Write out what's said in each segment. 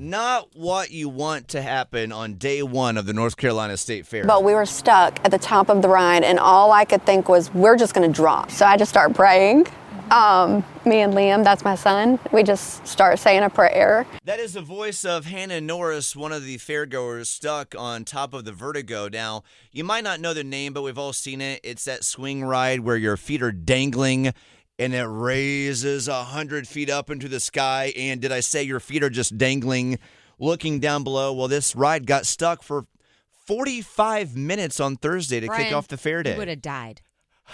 Not what you want to happen on day one of the North Carolina State Fair. But we were stuck at the top of the ride, and all I could think was, we're just going to drop. So I just start praying. Me and Liam, that's my son, we just start saying a prayer. That is the voice of Hannah Norris, one of the fairgoers stuck on top of the Vertigo. Now, you might not know the name, but we've all seen it. It's that swing ride where your feet are dangling and it raises 100 feet up into the sky. And did I say your feet are just dangling, looking down below? Well, this ride got stuck for 45 minutes on Thursday to kick off the fair day. You would have died.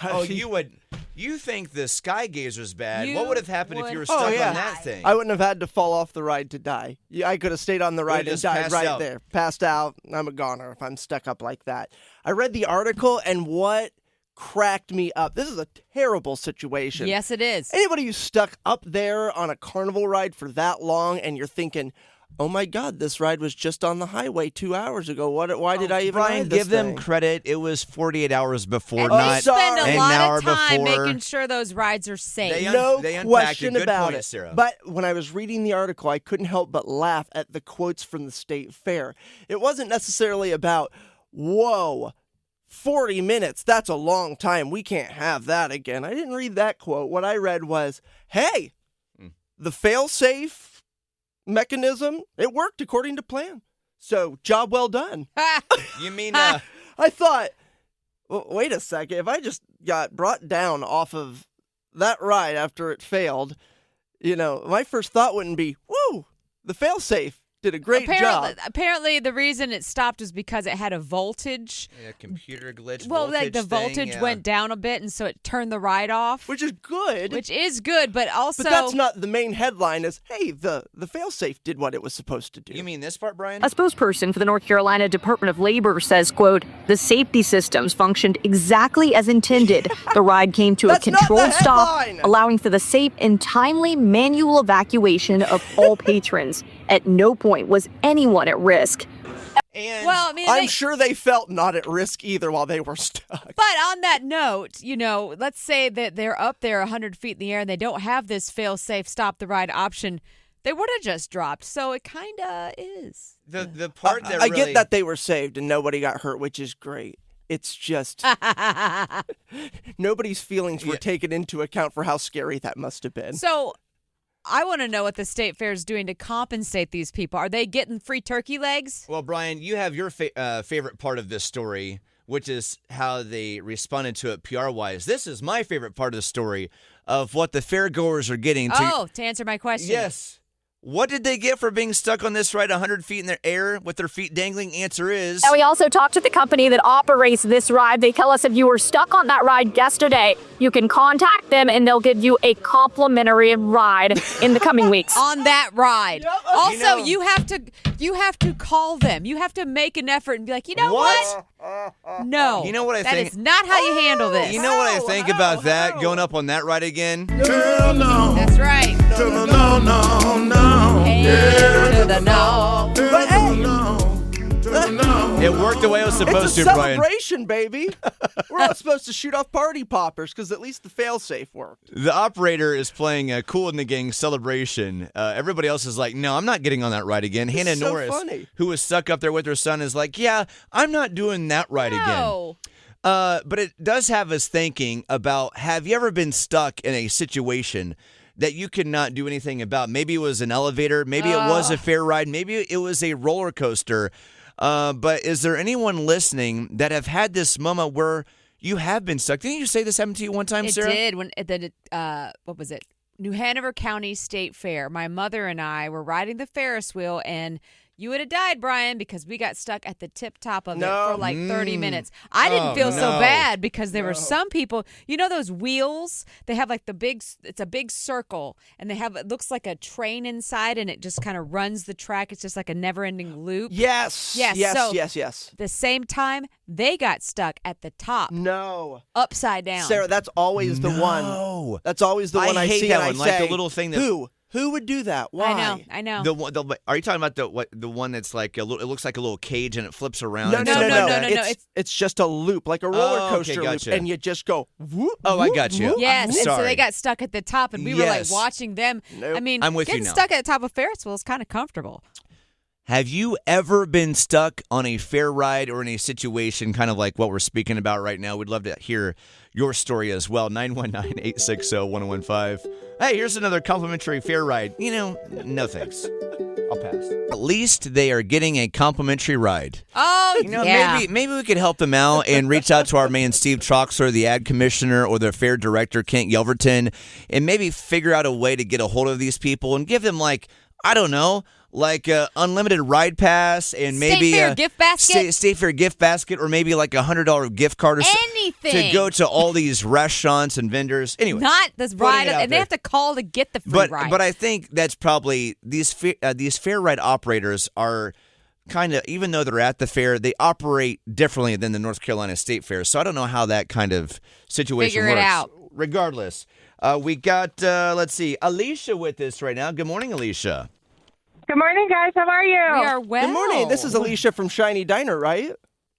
Oh, you would. You think the sky gazer's bad. What would have happened if you were stuck on that thing? I wouldn't have had to fall off the ride to die. I could have stayed on the ride and died right there. Passed out. I'm a goner if I'm stuck up like that. I read the article, and what cracked me up. This is a terrible situation. Yes, it is. Anybody who's stuck up there on a carnival ride for that long and you're thinking, oh my God, this ride was just on the highway 2 hours ago. Why did I even ride this give them thing? credit. It was 48 hours before, and not they spend an a lot hour of time before. making sure those rides are safe. No they question Good about point, it. Sarah. But when I was reading the article, I couldn't help but laugh at the quotes from the state fair. It wasn't necessarily about, whoa, 40 minutes, that's a long time. We can't have that again. I didn't read that quote. What I read was, hey, the fail-safe mechanism, it worked according to plan. So, job well done. You mean, I thought, well, wait a second. If I just got brought down off of that ride after it failed, my first thought wouldn't be, woo, the fail-safe did a great job. Apparently, the reason it stopped was because it had a voltage. a computer glitch. Well, voltage the voltage went down a bit, and so it turned the ride off. Which is good. But also... But that's not the main headline is, hey, the fail-safe did what it was supposed to do. You mean this part, Brian? A spokesperson for the North Carolina Department of Labor says, quote, the safety systems functioned exactly as intended. The ride came to a controlled stop, allowing for the safe and timely manual evacuation of all patrons. At no point was anyone at risk. And I'm sure they felt not at risk either while they were stuck. But on that note, let's say that they're up there 100 feet in the air and they don't have this fail-safe stop the ride option. They would have just dropped. So it kind of is. The part that I get that they were saved and nobody got hurt, which is great. It's just nobody's feelings were taken into account for how scary that must have been. So I want to know what the state fair is doing to compensate these people. Are they getting free turkey legs? Well, Brian, you have your favorite part of this story, which is how they responded to it PR-wise. This is my favorite part of the story of what the fairgoers are getting. To answer my question. Yes. What did they get for being stuck on this ride 100 feet in the air with their feet dangling? Answer is... And we also talked to the company that operates this ride. They tell us if you were stuck on that ride yesterday, you can contact them and they'll give you a complimentary ride in the coming weeks. On that ride. Also, you have to call them. You have to make an effort and be like, you know what? No. You know what I think? That is not how you handle this. You know what I think about that, going up on that ride again? Girl, no. That's right. No. To the no. But hey, It worked the way it was supposed it's a to, Brian. celebration, baby. We're not supposed to shoot off party poppers because at least the fail-safe worked. The operator is playing a Kool in the Gang celebration. Everybody else is like, no, I'm not getting on that ride again. Hannah so Norris, funny. who was stuck up there with her son, is like, yeah, I'm not doing that ride again. But it does have us thinking about, have you ever been stuck in a situation that you could not do anything about? Maybe it was an elevator. Maybe it was a fair ride. Maybe it was a roller coaster. But is there anyone listening that have had this moment where you have been stuck? Didn't you say this happened to you one time, Sarah? It did. When what was it? New Hanover County State Fair. My mother and I were riding the Ferris wheel, and you would have died, Brian, because we got stuck at the tip top of it for like 30 minutes. I didn't feel so bad because there were some people, those wheels, they have like it's a big circle and it looks like a train inside and it just kind of runs the track. It's just like a never ending loop. Yes. So the same time they got stuck at the top. No. Upside down. Sarah, that's always the one. That's always the one I hate see that and one, I like say, the little thing that... Who would do that? Why? I know. Are you talking about the one that's like it looks like a little cage and it flips around? No. It's just a loop, like a roller coaster gotcha. loop, and you just go. Whoop, I got you. Whoop. Yes, and so Sorry. they got stuck at the top, and we were like watching them. Nope. I mean, I'm with you getting now. stuck at the top of Ferris wheel is kind of comfortable. Have you ever been stuck on a fair ride or in a situation kind of like what we're speaking about right now? We'd love to hear your story as well. 919-860-1015. Hey, here's another complimentary fair ride. No thanks. I'll pass. At least they are getting a complimentary ride. Oh, Maybe we could help them out and reach out to our man Steve Troxler, the ad commissioner, or the fair director Kent Yelverton, and maybe figure out a way to get a hold of these people and give them like unlimited ride pass and maybe State Fair gift basket. State Fair gift basket, or maybe like $100 gift card or anything to go to all these restaurants and vendors. Anyway, not this ride, and they have to call to get the free ride. But I think that's probably these fair ride operators are kind of, even though they're at the fair, they operate differently than the North Carolina State Fair. So I don't know how that kind of situation Figure works. it out. Regardless, we got Alicia with us right now. Good morning, Alicia. Good morning, guys. How are you? We are well. Good morning. This is Alicia from Shiny Diner, right?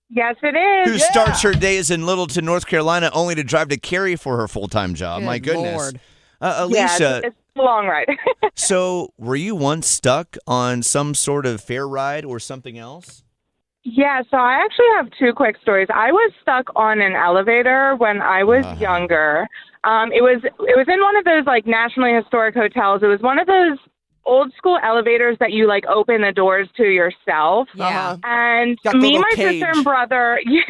Yes, it is. Who starts her days in Littleton, North Carolina, only to drive to Cary for her full-time job. My goodness. Lord. Alicia, it's a long ride. so were you once stuck on some sort of fair ride or something else? Yeah, so I actually have two quick stories. I was stuck on an elevator when I was younger. It was in one of those like nationally historic hotels. It was one of those old school elevators that you like open the doors to yourself. Yeah. And Got the me, little my cage. sister and brother, me,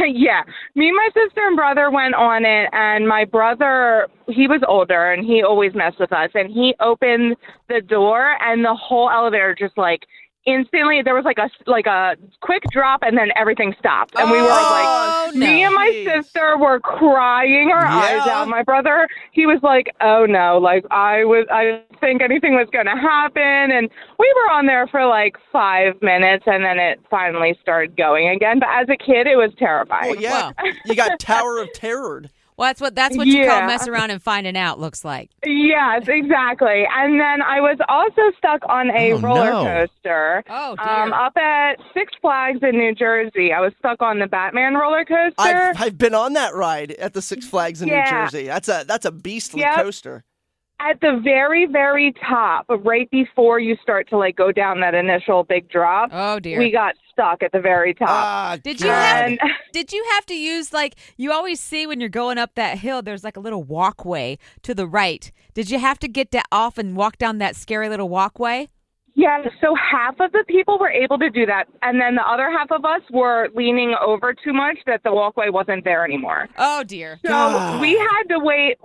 my sister and brother went on it, and my brother, he was older and he always messed with us, and he opened the door and the whole elevator just like instantly, there was like a quick drop and then everything stopped. And we were like, me and my sister were crying our eyes out. My brother, he was like, oh no, like I didn't think anything was going to happen. And we were on there for like 5 minutes and then it finally started going again. But as a kid, it was terrifying. Well, yeah. You got Tower of Terror. Well, that's what you call mess around and finding out, looks like. Yes, exactly. And then I was also stuck on a roller coaster. Oh, dear. Up at Six Flags in New Jersey. I was stuck on the Batman roller coaster. I've been on that ride at the Six Flags in New Jersey. That's a beastly coaster. At the very, very top, right before you start to like go down that initial big drop. Oh dear. We got stuck at the very top. Did you have to use, like, you always see when you're going up that hill, there's like a little walkway to the right. Did you have to get off and walk down that scary little walkway? Yeah, so half of the people were able to do that, and then the other half of us were leaning over too much that the walkway wasn't there anymore. Oh dear. So we had to wait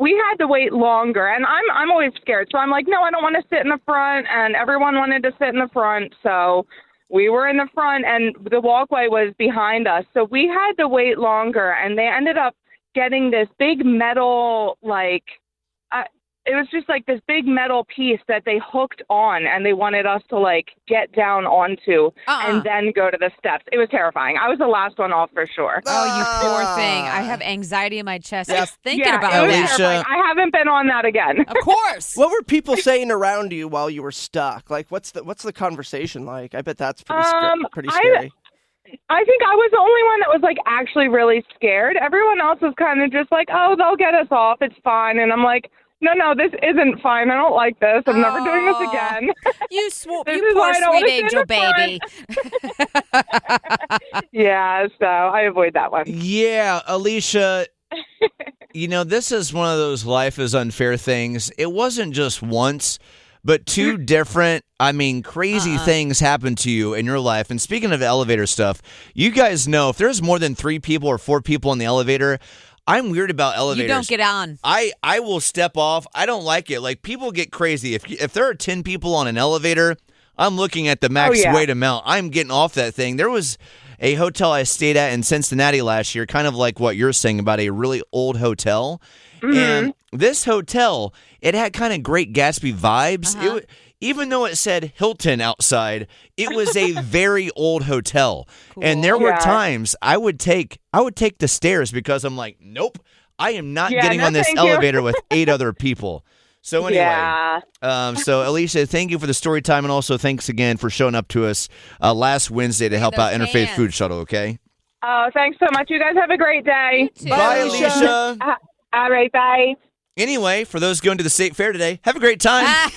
longer, and I'm always scared. So I'm like, no, I don't want to sit in the front, and everyone wanted to sit in the front, so we were in the front, and the walkway was behind us. So we had to wait longer, and they ended up getting this big metal, like, it was just like this big metal piece that they hooked on, and they wanted us to like get down onto and then go to the steps. It was terrifying. I was the last one off for sure. Oh, you poor thing. I have anxiety in my chest just thinking about it. that. I haven't been on that again. Of course. What were people saying around you while you were stuck? Like, what's the conversation like? I bet that's pretty scary. I think I was the only one that was like actually really scared. Everyone else was kind of just like, oh, they'll get us off. It's fine. And I'm like, no, this isn't fine. I don't like this. I'm never doing this again. You poor sweet angel baby. Yeah, so I avoid that one. Yeah, Alicia, this is one of those life is unfair things. It wasn't just once, but two different, crazy things happened to you in your life. And speaking of elevator stuff, you guys know if there's more than 3 people or 4 people in the elevator, I'm weird about elevators. You don't get on. I will step off. I don't like it. Like, people get crazy. If there are 10 people on an elevator, I'm looking at the max weight amount. I'm getting off that thing. There was a hotel I stayed at in Cincinnati last year, kind of like what you're saying about a really old hotel. Mm-hmm. And this hotel, it had kind of Great Gatsby vibes. Even though it said Hilton outside, it was a very old hotel. Cool. And there were times I would take the stairs because I'm like, nope, I am not getting on this elevator with 8 other people. So anyway, so Alicia, thank you for the story time, and also thanks again for showing up to us last Wednesday to help out Interfaith Food Shuttle, okay? Oh, thanks so much. You guys have a great day. Bye, Alicia. All right, bye. Anyway, for those going to the State Fair today, have a great time.